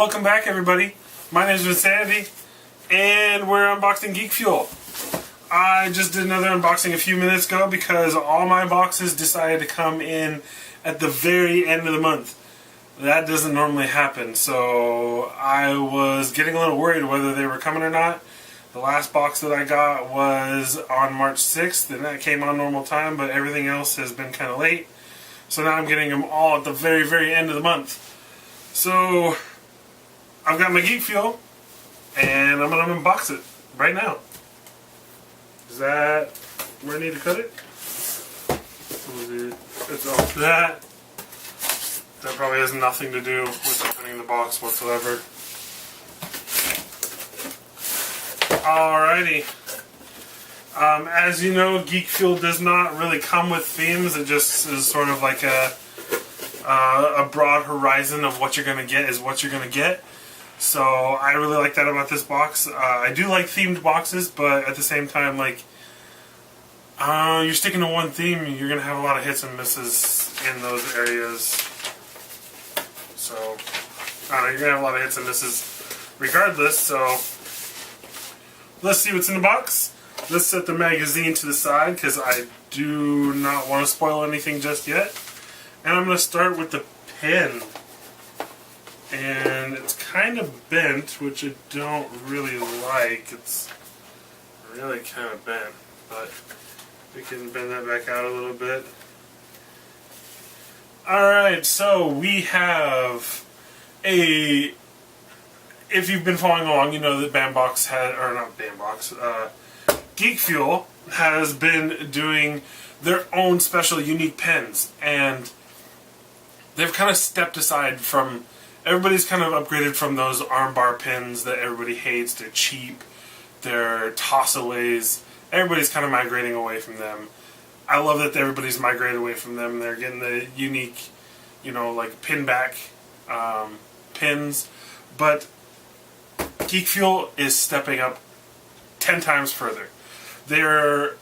Welcome back, everybody. My name is Vinsanity, and we're unboxing GeekFuel. I just did another unboxing a few minutes ago because all my boxes decided to come in at the very end of the month. That doesn't normally happen, so I was getting a little worried whether they were coming or not. The last box that I got was on March 6th, and that came on normal time, but everything else has been kind of late. So now I'm getting them all at the very, very end of the month. So I've got my GeekFuel, and I'm going to unbox it right now. Is that where I need to cut it? It's all that. That probably has nothing to do with opening the box whatsoever. Alrighty. As you know, GeekFuel does not really come with themes. It just is sort of like a broad horizon of what you're going to get is what you're going to get. So I really like that about this box. I do like themed boxes, but at the same time, like, you're sticking to one theme, you're going to have a lot of hits and misses in those areas. So, I don't know, you're going to have a lot of hits and misses regardless, so let's see what's in the box. Let's set the magazine to the side because I do not want to spoil anything just yet. And I'm going to start with the pen. And it's kind of bent, which I don't really like. It's really kind of bent, but we can bend that back out a little bit. Alright, so we have a... If you've been following along, you know that Bandbox has... Or not Bandbox, GeekFuel has been doing their own special unique pens. And they've kind of stepped aside from... Everybody's kind of upgraded from those armbar pins that everybody hates. They're cheap. They're toss-aways. Everybody's kind of migrating away from them. I love that everybody's migrated away from them. They're getting the unique, you know, like pin-back pins. But GeekFuel is stepping up 10 times further. They're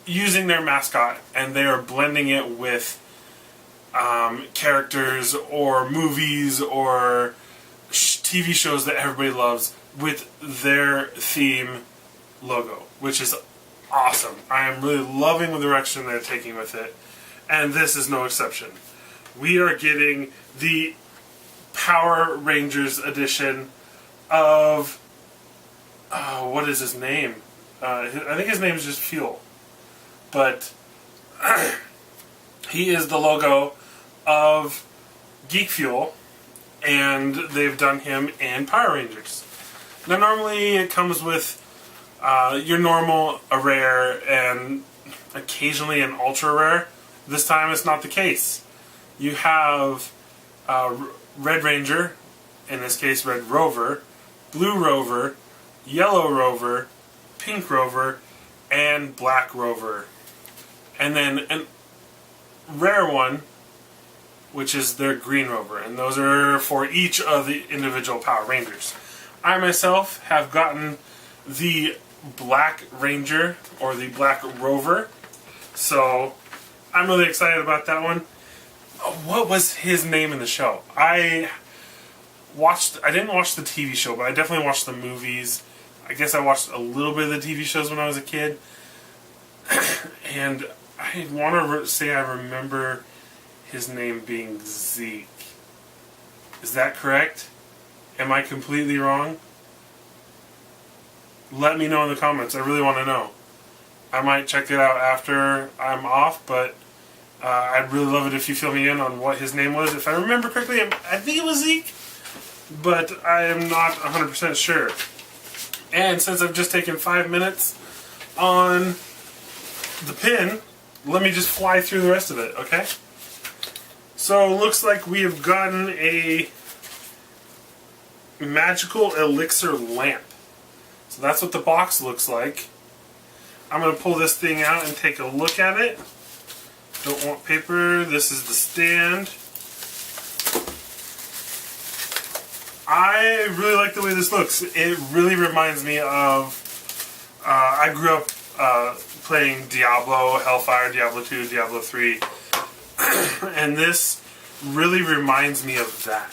using their mascot and they are blending it with characters or movies or TV shows that everybody loves with their theme logo, which is awesome. I am really loving the direction they're taking with it, and this is no exception. We are getting the Power Rangers edition of what is his name? I think his name is just Fuel, but he is the logo of GeekFuel, and they've done him in Power Rangers. Now normally it comes with your normal, a rare, and occasionally an ultra rare. This time it's not the case. You have Red Ranger, in this case Red Rover, Blue Rover, Yellow Rover, Pink Rover, and Black Rover. And then a rare one, which is their Green Rover, and those are for each of the individual Power Rangers. I myself have gotten the Black Ranger, or the Black Rover, so I'm really excited about that one. What was his name in the show? I didn't watch the TV show, but I definitely watched the movies. I guess I watched a little bit of the TV shows when I was a kid, and I want to say I remember his name being Zeke. Is that correct? Am I completely wrong? Let me know in the comments. I really want to know. I might check it out after I'm off, but I'd really love it if you fill me in on what his name was. If I remember correctly, I think it was Zeke, but I am not 100% sure. And since I've just taken 5 minutes on the pin, let me just fly through the rest of it, okay? So it looks like we have gotten a magical elixir lamp. So that's what the box looks like. I'm going to pull this thing out and take a look at it. Don't want paper. This is the stand. I really like the way this looks. It really reminds me of... I grew up playing Diablo, Hellfire, Diablo 2, Diablo 3. And this really reminds me of that.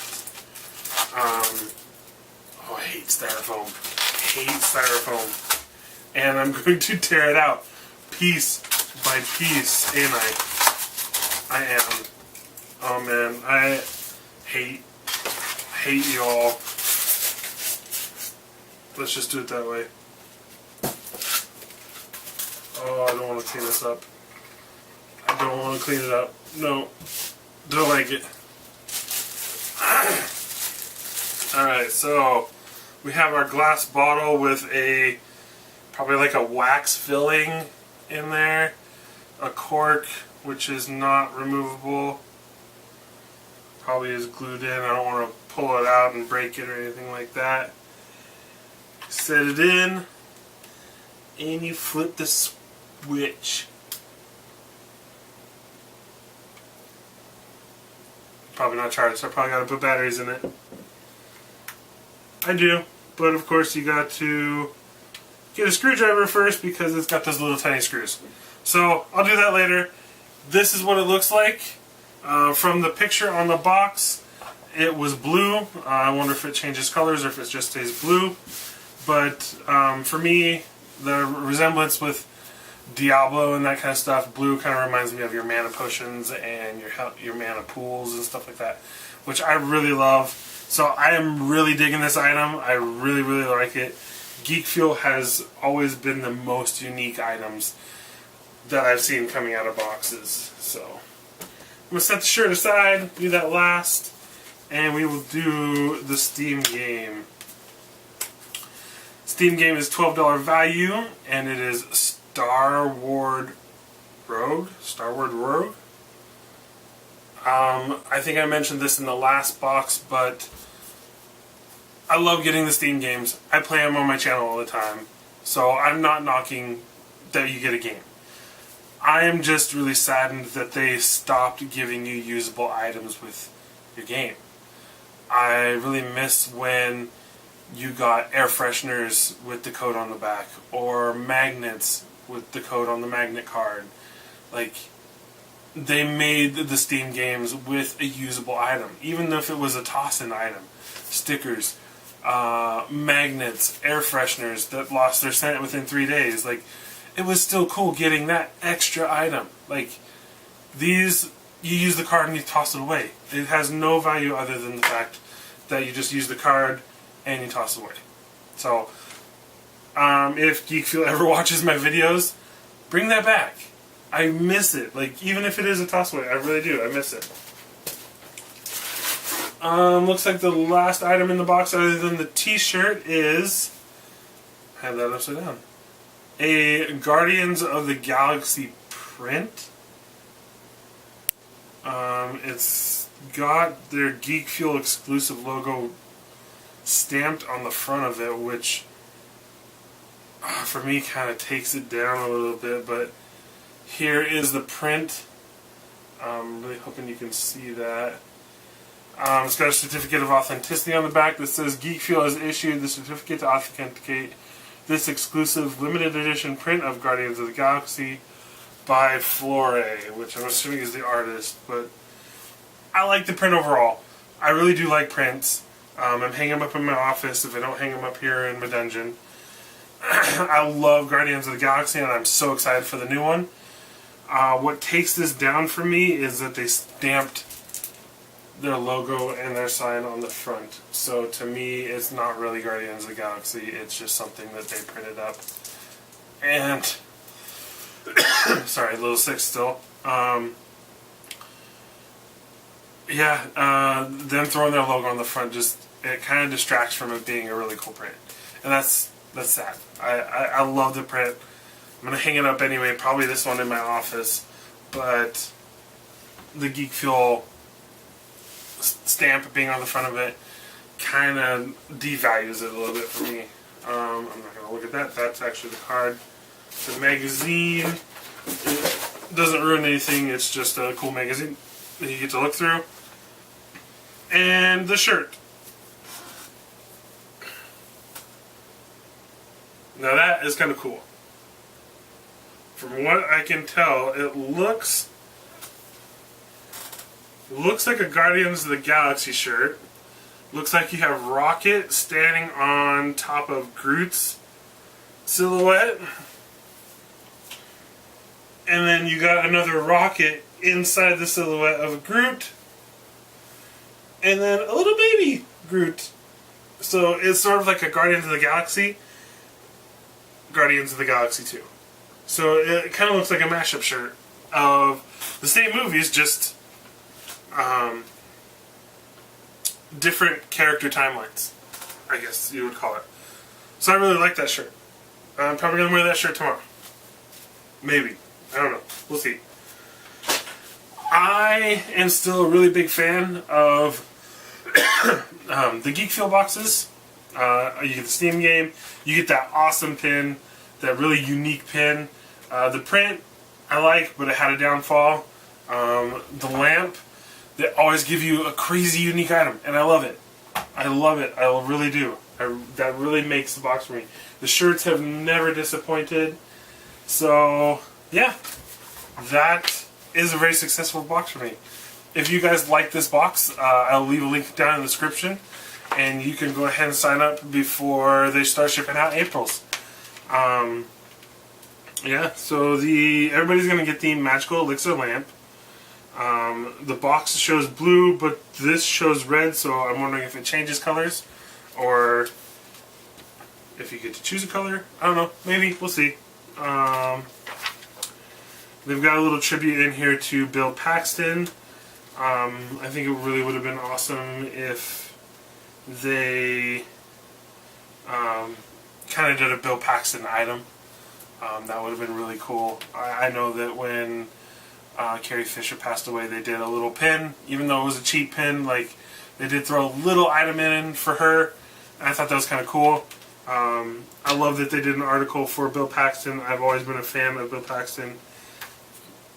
Oh, I hate styrofoam. Hate styrofoam. And I'm going to tear it out piece by piece, and I am. Oh man, I hate you all. Let's just do it that way. Oh, I don't want to clean this up. I don't want to clean it up. No, don't like it. Alright, so we have our glass bottle with a probably like a wax filling in there, a cork which is not removable, probably is glued in. I don't want to pull it out and break it or anything like that. Set it in and you flip the switch. Probably not charged, so I probably got to put batteries in it. I do, but of course you got to get a screwdriver first because it's got those little tiny screws. So I'll do that later. This is what it looks like. From the picture on the box, it was blue. I wonder if it changes colors or if it just stays blue. But for me, the resemblance with Diablo and that kind of stuff, blue kind of reminds me of your mana potions and your mana pools and stuff like that, which I really love. So I am really digging this item. I really, really like it. GeekFuel has always been the most unique items that I've seen coming out of boxes. So I'm going to set the shirt aside, do that last, and we will do the Steam game. Steam game is $12 value, and it is Star Wars Rogue. I think I mentioned this in the last box, but I love getting the Steam games. I play them on my channel all the time, so I'm not knocking that you get a game. I am just really saddened that they stopped giving you usable items with your game. I really miss when you got air fresheners with the code on the back, or magnets with the code on the magnet card. Like, they made the Steam games with a usable item, even if it was a toss-in item. Stickers, magnets, air fresheners that lost their scent within 3 days. Like, it was still cool getting that extra item. Like, these, you use the card and you toss it away. It has no value other than the fact that you just use the card and you toss it away. So, if GeekFuel ever watches my videos, bring that back. I miss it. Like, even if it is a toss away, I really do. I miss it. Looks like the last item in the box other than the t-shirt is, I have that upside down, a Guardians of the Galaxy print. It's got their GeekFuel exclusive logo stamped on the front of it, which for me kind of takes it down a little bit, but here is the print. I'm really hoping you can see that. It's got a certificate of authenticity on the back that says GeekFuel has issued the certificate to authenticate this exclusive limited edition print of Guardians of the Galaxy by Flore, which I'm assuming is the artist, but I like the print overall. I really do like prints. I'm hanging them up in my office if I don't hang them up here in my dungeon. I love Guardians of the Galaxy and I'm so excited for the new one. What takes this down for me is that they stamped their logo and their sign on the front. So to me, it's not really Guardians of the Galaxy. It's just something that they printed up. And sorry, a little sick still. Them throwing their logo on the front it kind of distracts from it being a really cool print, and that's sad. I love the print. I'm gonna hang it up anyway. Probably this one in my office, but the GeekFuel stamp being on the front of it kind of devalues it a little bit for me. I'm not going to look at that. That's actually the card. The magazine, it doesn't ruin anything. It's just a cool magazine that you get to look through. And the shirt. Now that is kind of cool. From what I can tell, it looks like a Guardians of the Galaxy shirt. Looks like you have Rocket standing on top of Groot's silhouette. And then you got another Rocket inside the silhouette of Groot. And then a little baby Groot. So it's sort of like a Guardians of the Galaxy 2. So it kind of looks like a mashup shirt of the same movies, just different character timelines, I guess you would call it. So I really like that shirt. I'm probably going to wear that shirt tomorrow. Maybe. I don't know. We'll see. I am still a really big fan of the GeekFuel boxes. You get the Steam game. You get that awesome pin, that really unique pin. The print I like, but it had a downfall. The lamp, they always give you a crazy unique item, and I love it. I love it. I really do. That really makes the box for me. The shirts have never disappointed. So, yeah. That is a very successful box for me. If you guys like this box, I'll leave a link down in the description, and you can go ahead and sign up before they start shipping out April's. Yeah, so everybody's going to get the Magical Elixir Lamp. The box shows blue, but this shows red, so I'm wondering if it changes colors, or if you get to choose a color. I don't know. Maybe. We'll see. They've got a little tribute in here to Bill Paxton. I think it really would have been awesome if they kind of did a Bill Paxton item. That would have been really cool. I know that when Carrie Fisher passed away, they did a little pin, even though it was a cheap pin. Like, they did throw a little item in for her, and I thought that was kind of cool. I love that they did an article for Bill Paxton. I've always been a fan of Bill Paxton.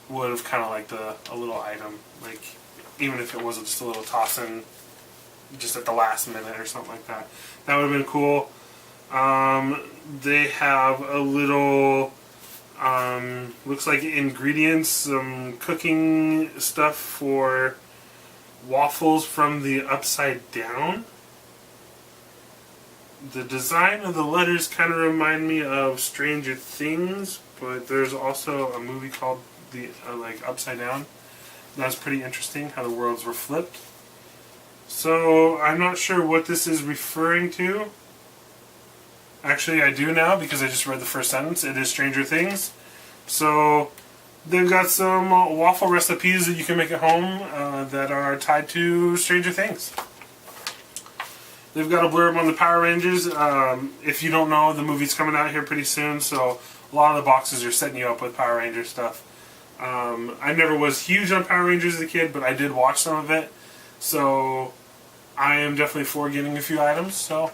Would have kind of liked a little item, like, even if it was just a little toss-in just at the last minute or something like that. That would have been cool. They have a little, looks like ingredients, some cooking stuff for waffles from the Upside Down. The design of the letters kind of remind me of Stranger Things, but there's also a movie called the Upside Down. That's pretty interesting, how the worlds were flipped. So I'm not sure what this is referring to. Actually, I do now, because I just read the first sentence. It is Stranger Things. So they've got some waffle recipes that you can make at home that are tied to Stranger Things. They've got a blurb on the Power Rangers. If you don't know, the movie's coming out here pretty soon, so a lot of the boxes are setting you up with Power Ranger stuff. I never was huge on Power Rangers as a kid, but I did watch some of it. So I am definitely for getting a few items. So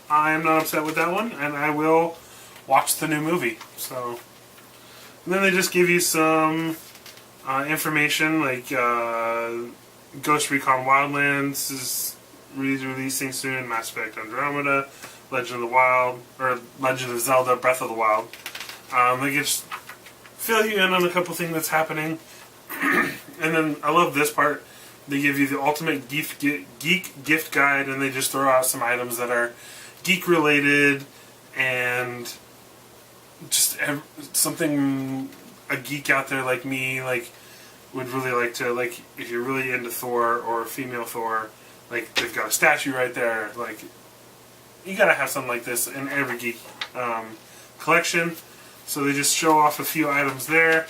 I am not upset with that one, and I will watch the new movie. So, and then they just give you some information, like Ghost Recon Wildlands is releasing soon, Mass Effect Andromeda, Legend of Zelda Breath of the Wild. They just fill you in on a couple things that's happening. And then I love this part. They give you the ultimate geek gift guide, and they just throw out some items that are geek related and just something a geek out there like me would really like to, like, if you're really into Thor or female Thor, like, they've got a statue right there. Like, you gotta have something like this in every geek collection. So they just show off a few items there.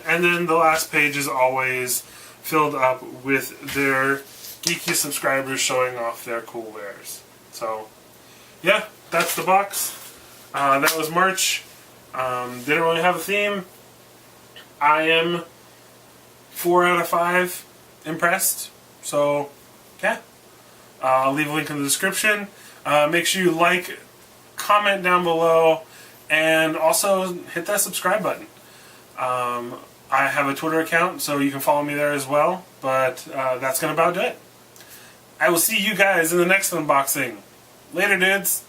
And then the last page is always filled up with their geeky subscribers showing off their cool wares. So, yeah, that's the box. That was March. Didn't really have a theme. I am 4 out of 5 impressed. So, yeah. I'll leave a link in the description. Make sure you like, comment down below, and also hit that subscribe button. I have a Twitter account, so you can follow me there as well. But that's going to about do it. I will see you guys in the next unboxing. Later, dudes.